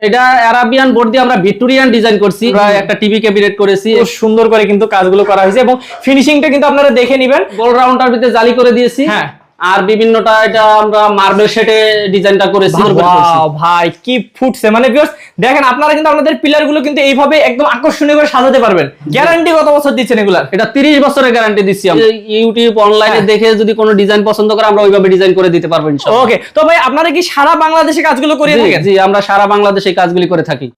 এটা Arabian board দিয়ে আমরা ভিক্টোরিয়ান ডিজাইন করছি। আমরা একটা টিভি ক্যাবিনেট করেছি, খুব সুন্দর করে কিন্তু কাজগুলো করা হয়েছে এবং ফিনিশিংটা কিন্তু আপনারা দেখে নেবেন। গোল রাউন্ডার ভিতরে জালি করে দিয়েছি। হ্যাঁ, আর বিভিন্নটা এটা আমরা মার্বেল শেডে ডিজাইনটা করেছি। ওয়াও ভাই কি ফুটছে, মানে ভিউয়ার্স দেখেন আপনারা কিন্তু আপনাদের পিলার গুলো কিন্তু এইভাবে একদম আকর্ষণীয় করে সাজাতে পারবেন। গ্যারান্টি কত বছর দিচ্ছেন এগুলার? এটা 30 বছরের গ্যারান্টি দিচ্ছি আমরা। ইউটিউব অনলাইনে দেখে যদি কোনো ডিজাইন পছন্দ করে আমরা ওইভাবে ডিজাইন করে দিতে পারবো ইনশাআল্লাহ। ওকে, তো ভাই আপনারা কি সারা বাংলাদেশে কাজগুলো করিয়ে থাকেন? জি, আমরা সারা বাংলাদেশে এই কাজগুলি করে থাকি।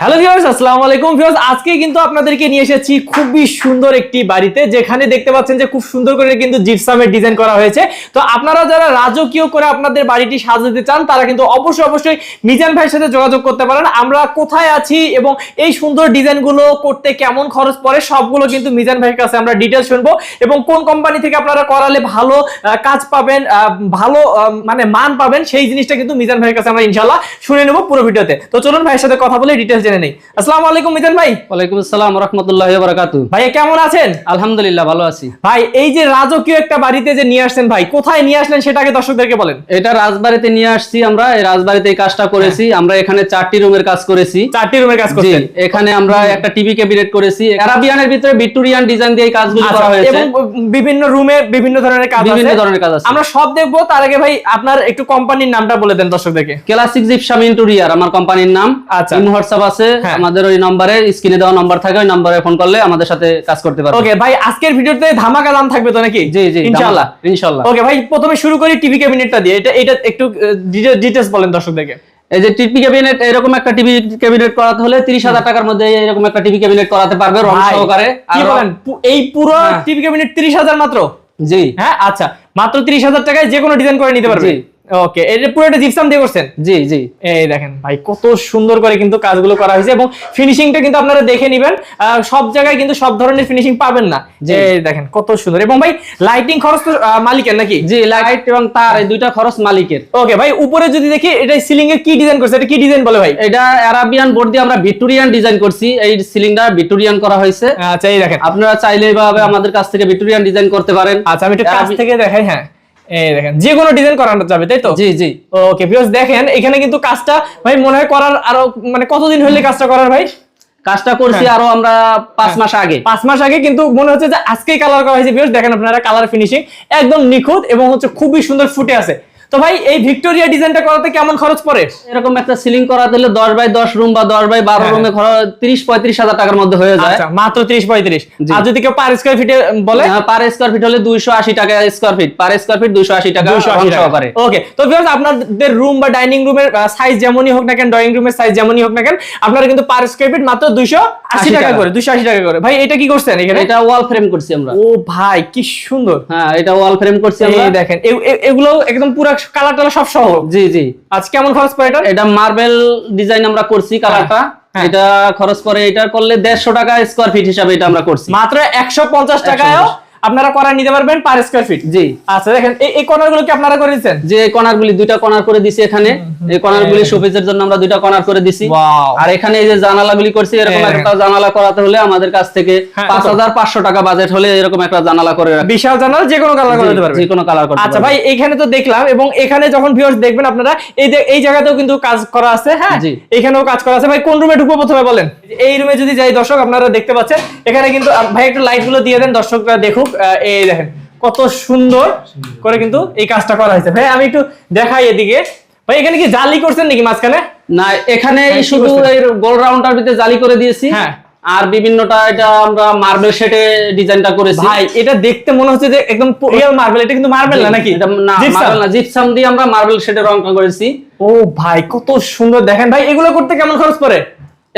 হ্যালো ভিউয়ার্স, আসসালামু আলাইকুম ভিউয়ার্স। আজকে কিন্তু আপনাদেরকে নিয়ে এসেছি খুবই সুন্দর একটি বাড়িতে, যেখানে দেখতে পাচ্ছেন যে খুব সুন্দর করে কিন্তু জিপসামের ডিজাইন করা হয়েছে। তো আপনারা যারা রাজকীয় করে আপনাদের বাড়িটি সাজাতে চান তারা কিন্তু অবশ্যই মিজান ভাইয়ের সাথে যোগাযোগ করতে পারেন। আমরা কোথায় আছি এবং এই সুন্দর ডিজাইনগুলো করতে কেমন খরচ পড়ে সবগুলো কিন্তু মিজান ভাইয়ের কাছে আমরা ডিটেইলস শুনবো এবং কোন কোম্পানি থেকে আপনারা করালে ভালো কাজ পাবেন, ভালো মানে মান পাবেন, সেই জিনিসটা কিন্তু মিজান ভাইয়ের কাছে আমরা ইনশাআল্লাহ শুনে নেব পুরো ভিডিওতে। তো চলুন ভাইয়ের সাথে কথা বলে ডিটেইলস জেনে নেই। আসসালামু আলাইকুম মিজান ভাই। ওয়ালাইকুম আসসালাম ওয়া রাহমাতুল্লাহি ওয়া বারাকাতুহু। ভাই কেমন আছেন? আলহামদুলিল্লাহ ভালো আছি। ভাই এই যে রাজকীয় একটা বাড়িতে যে নিয়ে আসছেন, ভাই কোথায় নিয়ে আসলেন সেটাকে দর্শকদেরকে বলেন। এটা রাজবাড়িতে নিয়ে আসছি আমরা। এই রাজবাড়িতে এই কাজটা করেছি আমরা। এখানে 4টি রুমের কাজ করেছি। 4টি রুমের কাজ করছেন? এখানে আমরা একটা টিভি ক্যাবিনেট করেছি। আরাবিয়ানের ভিতরে ভিক্টোরিয়ান ডিজাইন দিয়ে এই কাজগুলো করা হয়েছে এবং বিভিন্ন রুমে বিভিন্ন ধরনের কাজ আছে। বিভিন্ন ধরনের কাজ আছে। আমরা সব দেখবো, তার আগে ভাই আপনার একটু কোম্পানির নামটা বলে দেন দর্শকদেরকে। ক্লাসিক জিপসাম ইন্টেরিয়র আমার কোম্পানির নাম। আচ্ছা, ইন হোয়াটসঅ্যাপ আছে আমাদের, ওই নম্বরে স্ক্রিনে দেওয়া নাম্বার থাকে, ওই নম্বরে ফোন করলে আমাদের সাথে কাজ করতে পারবে। ওকে ভাই, আজকের ভিডিওতে ধামাকা দাম থাকবে তো নাকি? জি ইনশাআল্লাহ ইনশাআল্লাহ। ওকে ভাই, প্রথমে শুরু করি টিভি ক্যাবিনেটটা দিয়ে। এটা একটু ডিটেইলস বলেন দর্শকদেরকে। এই যে টিভি ক্যাবিনেট, এরকম একটা টিভি ক্যাবিনেট করাতে হলে 30,000 টাকার মধ্যে এরকম একটা টিভি ক্যাবিনেট করাতে পারবে রং সহকারে। কি বলেন, এই পুরো টিভি ক্যাবিনেট 30,000 মাত্র? জি হ্যাঁ, আচ্ছা, মাত্র 30,000 টাকায় যে কোনো ডিজাইন করে নিতে পারবে। ওকে, এটা পুরোটা জিপসাম দিয়ে করছেন? জি জি। এই দেখেন ভাই কত সুন্দর করে কিন্তু কাজগুলো করা হয়েছে এবং ফিনিশিংটা কিন্তু আপনারা দেখে নেবেন। সব জায়গায় কিন্তু সব ধরনের ফিনিশিং পাবেন না। এই দেখেন কত সুন্দর। এবং ভাই লাইটিং খরচ তো মালিকের নাকি? জি, লাইট এবং তার এই দুইটা খরচ মালিকের। ওকে ভাই, উপরে যদি দেখি এটা সিলিং এর কি ডিজাইন করছে? এটা কি ডিজাইন বলে ভাই? এটা আরাবিয়ান বোর্ড দিয়ে আমরা ভিক্টোরিয়ান ডিজাইন করছি। এই সিলিংটা ভিক্টোরিয়ান করা হয়েছে। আচ্ছা, এই দেখেন আপনারা চাইলে এইভাবে আমাদের কাছ থেকে ভিক্টোরিয়ান ডিজাইন করতে পারেন। আচ্ছা, আমি একটু কাছ থেকে দেখাই। হ্যাঁ, এই দেখেন যে কোনো ডিজাইন করানো যাবে, তাই তো? জি জি। ওকে ভিউয়ার্স, দেখেন এখানে কিন্তু কাজটা ভাই মনে হয় করার আরো মানে কতদিন হলে কাজটা করার ভাই? কাজটা করছি আরো আমরা 5 মাস আগে। 5 মাস আগে, কিন্তু মনে হচ্ছে যে আজকেই কালার করা হয়েছে। ভিউয়ার্স দেখেন আপনারা কালার ফিনিশিং একদম নিখুঁত এবং হচ্ছে খুবই সুন্দর ফুটে আছে। তো ভাই এই ভিক্টোরিয়া ডিজাইনটা করাতে কেমন খরচ পড়ে? এরকম একটা সিলিং করাতে হলে 10 বাই 10 রুম বা 10 বাই 12 রুমে 30-35,000 টাকার মধ্যে হয়ে যায়। আচ্ছা, মাত্র 30-35। আর যদি কেউ পার স্কয়ার ফিটে বলে? পার স্কয়ার ফিট হলে 280 টাকা square feet. Per square feet 280 টাকা সহকারে। ওকে, তো ভিউয়ার্স আপনাদের রুম বা ডাইনিং রুমের সাইজ যেমনই হোক না কেন, ড্রয়িং রুমের সাইজ যেমনই হোক না কেন, আপনারা কিন্তু পার স্কয়ার ফিট মাত্র 280 টাকা করে, 280 টাকা করে। ভাই এটা কি করছেন এখানে? এটা ওয়াল ফ্রেম করছি আমরা। ও ভাই কি সুন্দর। হ্যাঁ, এটা ওয়াল ফ্রেম করছি আমরা। এই দেখেন এগুলো একদম পুরো কালার টালা সব সহ। জি জি। আজ কেমন খরচ পড়ে এটা? এটা মার্বেল ডিজাইন আমরা করছি কালারটা। এটা খরচ পড়ে, এটা করলে 150 টাকা স্কয়ার ফিট হিসাবে এটা আমরা করছি। মাত্র 150 টাকায়ও আপনারা করা নিতে পারবেন পার স্কয়ার ফিট। জি। আচ্ছা দেখেন এই কর্নারগুলো কি আপনারা করে দিয়েছেন? যে কর্নারগুলি দুইটা কর্নার করে দিছি এখানে। এই কর্নারগুলি শোপিসের জন্য আমরা দুইটা কর্নার করে দিছি। আর এখানে এই যে জানালাগুলি করছি, এরকম একটা জানালা করাতে হলে আমাদের কাছ থেকে 5,500 টাকা বাজেট হলে এরকম একটা জানালা করে রাখি। বিশাল জানালা, যে কোনো কালার করতে পারবেন। যে কোনো কালার করতে পারবেন। আচ্ছা ভাই, এখানে তো দেখলাম এবং এখানে যখন ভিউয়ার্স দেখবেন আপনারা এই জায়গাতেও কিন্তু কাজ করা আছে। হ্যাঁ, এখানেও কাজ করা আছে। ভাই কোন রুমে ঢুকবো প্রথমে বলেন? এই রুমে যদি যাই দর্শক, আপনারা দেখতে পাচ্ছেন এখানে কিন্তু ভাই একটু লাইট গুলো দিয়ে দেন দর্শকরা দেখুক। এই দেখেন কত সুন্দর করে কিন্তু এই কাজটা করা হয়েছে। ভাই আমি একটু দেখাই এদিকে। ভাই এখানে কি জালি করছেন নাকি মাঝখানে? না, এখানে শুধু এই গোল রাউন্ডার ভিতরে জালি করে দিয়েছি। হ্যাঁ, আর বিভিন্নটা এটা আমরা মার্বেল শেডে ডিজাইনটা করেছি। ভাই এটা দেখতে মনে হচ্ছে যে একদম রিয়েল মার্বেল। এটা কিন্তু মার্বেল না নাকি? এটা না, মার্বেল না, জিপসাম দিয়ে আমরা মার্বেল শেডে রংটা করেছি। ও ভাই কত সুন্দর। দেখেন ভাই এগুলো করতে কেমন খরচ পড়ে?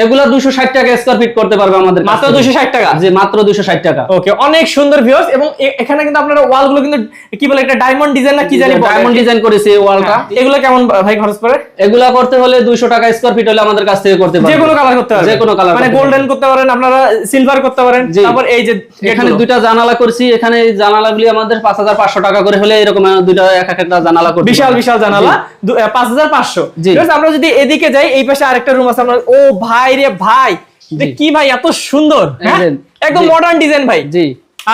এগুলা 260 টাকা স্কয়ার ফিট করতে পারবে আমাদের। মাত্র 260 টাকা? জি, মাত্র 260 টাকা। ওকে, অনেক সুন্দর ভিউয়ার্স। এবং এখানে কিন্তু আপনারা ওয়াল গুলো কিন্তু কি বলে, একটা ডায়মন্ড ডিজাইন না কি জানি, ডায়মন্ড ডিজাইন করেছি এই ওয়ালটা। এগুলো কেমন ভাই খরচ পড়ে? এগুলা করতে হলে 200 টাকা স্কয়ার ফিট হলে আমাদের কাছ থেকে করতে পারবেন। যে কোনো কালার করতে পারবেন? যে কোনো কালার, মানে গোল্ডেন করতে পারেন, আপনারা সিলভার করতে পারেন। তারপর এই যে এখানে দুইটা জানালা করছি, এখানে এই জানালাগুলি আমাদের 5,500 টাকা করে হলে এরকম দুইটা একটা জানালা করতে বিশাল বিশাল জানালা 5,500। আমরা যদি এদিকে যাই, এই পাশে আরেকটা রুম আছে আমরা। ও ভাই রে ভাই, কি ভাই এত সুন্দর, একদম মডার্ন ডিজাইন ভাই। জি,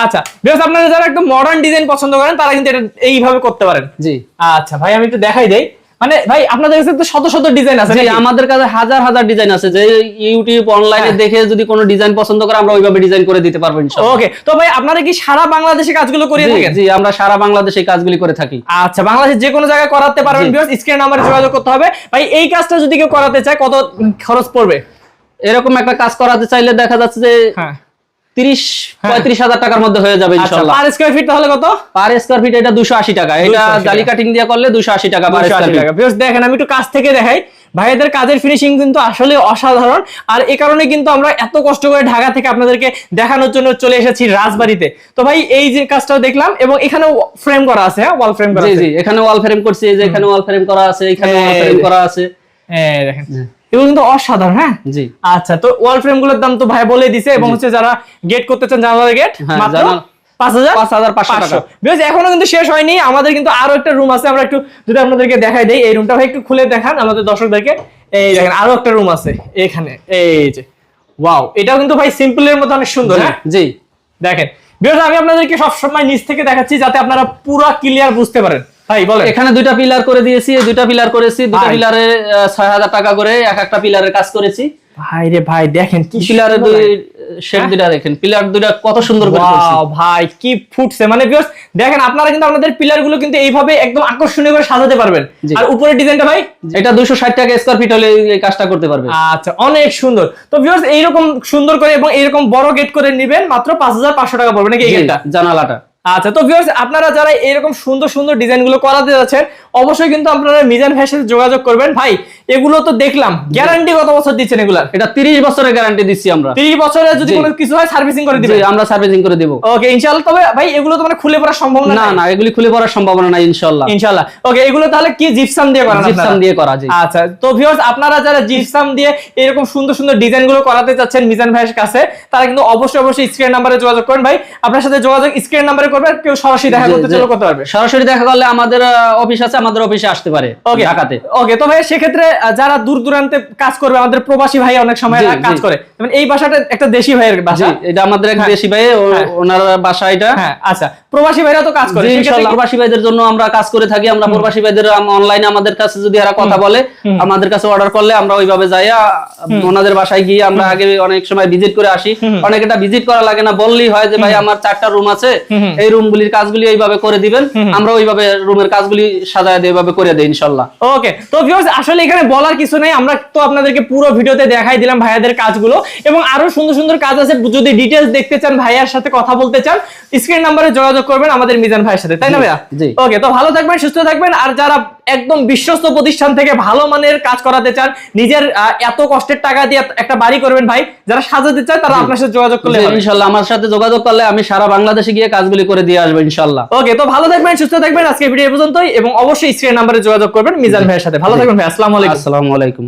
আচ্ছা ভিউয়ার্স, আপনারা যারা একদম মডার্ন ডিজাইন পছন্দ করেন তারা কিন্তু এটা এইভাবে করতে পারেন। জি আচ্ছা ভাই, আমি একটু দেখাই দেই। মানে ভাই আপনাদের কাছে তো শত শত ডিজাইন আছে। জি, আমাদের কাছে হাজার হাজার ডিজাইন আছে, যে ইউটিউব অনলাইনে দেখে যদি কোনো ডিজাইন পছন্দ করে আমরা ওইভাবে ডিজাইন করে দিতে পারবো ইনশাআল্লাহ। ওকে, তো ভাই আপনারা কি সারা বাংলাদেশে কাজগুলো করে থাকেন? জি, আমরা সারা বাংলাদেশে কাজগুলি করে থাকি। আচ্ছা, বাংলাদেশের যে কোনো জায়গায় করাতে পারবেন ভিউয়ার্স, স্ক্রিন নাম্বারে যোগাযোগ করতে হবে। ভাই এই কাজটা যদি কেউ করাতে চায় কত খরচ পড়বে? এরকম একটা কাজ করাতে চাইলে দেখা যাচ্ছে যে 30-35 হাজার টাকার মধ্যে হয়ে যাবে ইনশাআল্লাহ। পার স্কয়ার ফিট তাহলে কত? পার স্কয়ার ফিট এটা 280 টাকা, এটা জালি কাটিং দিয়ে করলে 280 টাকা পার স্কয়ার ফিট। ভিউয়ার্স দেখেন, আমি একটু কাছ থেকে দেখাই, ভাইদের কাজের ফিনিশিং কিন্তু আসলে অসাধারণ। আর এই কারণে কিন্তু আমরা এত কষ্ট করে ঢাকা থেকে আপনাদেরকে দেখানোর জন্য চলে এসেছি রাজবাড়িতে। তো ভাই এই যে কাজটাও দেখলাম, এবং এখানে ফ্রেম করা আছে, হ্যাঁ ওয়াল ফ্রেম করা আছে। জি জি, এখানে ওয়াল ফ্রেম করছি, এই যে এখানে ওয়াল ফ্রেম করা আছে, এখানে ওয়াল ফ্রেম করা আছে। হ্যাঁ দেখেন, এগুলো কিন্তু অসাধারণ। হ্যাঁ জি, আচ্ছা, তো ওয়াল ফ্রেম গুলোর দাম তো ভাই বলে দিছে, এবং হচ্ছে যারা গেট করতে চান, জানালার গেট মাত্র 5,500 টাকা। বিকজ এখনো কিন্তু শেষ হয়নি, আমাদের কিন্তু আরো একটা রুম আছে, আমরা একটু যদি আপনাদেরকে দেখাই দেই। এই রুমটা ভাই একটু খুলে দেখান আমাদের দর্শকদেরকে। এই দেখেন আরো একটা রুম আছে এখানে, এই যে ওয়াও, এটাও কিন্তু ভাই সিম্পলের মতো অনেক সুন্দর। হ্যাঁ জি, দেখেন বিকজ আমি আপনাদেরকে সবসময় নিচ থেকে দেখাচ্ছি যাতে আপনারা পুরো ক্লিয়ার বুঝতে পারেন। ভাই বলেন। এখানে দুইটা পিলার করে দিয়েছি, এই দুইটা পিলার করেছি, দুইটা পিলারে 6,000 টাকা করে এক একটা পিলারের কাজ করেছি। ভাই রে ভাই দেখেন কি পিলারে দুই শেড দুইটা, দেখেন পিলার দুইটা কত সুন্দর করে করেছি। ওয়াও ভাই কি ফুটছে, মানে ভিউয়ার্স দেখেন, আপনারা কিন্তু আপনাদের পিলার গুলো কিন্তু এইভাবে একদম আকর্ষণীয় করে সাজাতে পারবেন। আর উপরের ডিজাইনটা ভাই এটা 260 টাকা স্কয়ার ফিট হলে এই কাজটা করতে পারবে। আচ্ছা, অনেক সুন্দর। তো ভিউয়ার্স এইরকম সুন্দর করে এবং এইরকম বড় গেট করে নেবেন, মাত্র 5,500 টাকা পড়বে নাকি এই গেটটা, জানালাটা। আচ্ছা, তো ভিউয়ার্স আপনারা যারা এরকম সুন্দর সুন্দর ডিজাইন গুলো করাতে যাচ্ছেন অবশ্যই কিন্তু আপনারা মিজান ভাইয়ের সাথে যোগাযোগ করবেন। ভাই এগুলো তো দেখলাম, গ্যারান্টি কত বছর দিচ্ছেন এগুলা? এটা 30 বছরের গ্যারান্টি দিচ্ছি আমরা। 30 বছরে যদি কোনো কিছু হয় সার্ভিসিং করে দিবেন? জি, আমরা সার্ভিসিং করে দেব। ওকে ইনশাআল্লাহ। তবে ভাই এগুলো তো মানে খুলে পড়ার সম্ভাবনা না? না, এগুলি খুলে পড়ার সম্ভাবনা নাই ইনশাআল্লাহ। ইনশাআল্লাহ। ওকে, এগুলো তাহলে কি জিপসাম দিয়ে করা? জিপসাম দিয়ে করা। জি আচ্ছা, তো ভিউয়ার্স আপনারা যারা জিপসাম দিয়ে এরকম সুন্দর সুন্দর ডিজাইন গুলো করাতে চাচ্ছেন মিজান ভাইয়ের কাছে, তারা কিন্তু অবশ্যই স্ক্রিন নাম্বারে যোগাযোগ করেন। ভাই আপনার সাথে যোগাযোগ স্ক্রিন নাম্বারে করবেন, কেউ সরাসরি দেখা করতে চাইলে করতে পারবে। সরাসরি দেখা করলে আমাদের অফিস আছে, আমাদের অফিসে আসতে পারে ঢাকাতে। ওকে, তো ভাই সেক্ষেত্রে যারা দূর দূরান্তে কাজ করবে, আমাদের প্রবাসী ভাই অনেক সময় কাজ করে, যেমন এই বাসাটা একটা দেশি ভাইয়ের বাসা। এটা আমাদের এক দেশি ভাই, ওনার বাসা এটা। হ্যাঁ আচ্ছা, প্রবাসী ভাইরা তো কাজ করে ইনশাআল্লাহ। প্রবাসী ভাইদের জন্য আমরা কাজ করে থাকি। আমরা প্রবাসী ভাইদের অনলাইনে আমাদের কাছে যদি এরা কথা বলে, আমাদের কাছে অর্ডার করলে আমরা ওইভাবে যাইয়া ওনাদের বাসায় গিয়ে আমরা আগে অনেক সময় ভিজিট করে আসি। অনেক এটা ভিজিট করা লাগে না, বললেই হয় যে ভাই আমার 4টা রুম আছে, এই রুমগুলির কাজগুলি এইভাবে করে দিবেন, আমরা ওইভাবে রুমের কাজগুলি সাজায় দিয়ে এইভাবে করে দেই ইনশাআল্লাহ। ওকে, তো ভিউয়ার্স আসলে এখানে বলার কিছু নেই, আমরা তো আপনাদেরকে পুরো ভিডিওতে দেখাই দিলাম ভাইয়াদের কাজগুলো, এবং আরো সুন্দর সুন্দর কাজ আছে। যদি ডিটেইলস দেখতে চান, ভাইয়ার সাথে কথা বলতে চান, স্ক্রিন নাম্বারে যোগাযোগ করবেন আমাদের মিজান ভাইয়ের সাথে, তাই না ভাইয়া? ওকে, তো ভালো থাকবেন, সুস্থ থাকবেন। আর যারা একদম বিশ্বস্ত প্রতিষ্ঠান থেকে ভালো মানের কাজ করাতে চান, নিজের এত কষ্টের টাকা দিয়ে একটা বাড়ি করবেন ভাই, যারা সাজাতে চায় তারা আপনার সাথে যোগাযোগ করলে ইনশাআল্লাহ। আমার সাথে যোগাযোগ করলে আমি সারা বাংলাদেশে গিয়ে কাজগুলি করে দিয়ে আসবো ইনশাআল্লাহ। ওকে, তো ভালো থাকবেন, সুস্থ থাকবেন। আজকে ভিডিও পর্যন্তই, এবং অবশ্যই স্ক্রিন নাম্বারে যোগাযোগ করবেন মিজান ভাইয়ের সাথে। ভালো থাকবেন ভাই, আসসালামু আলাইকুম। আসসালামু আলাইকুম।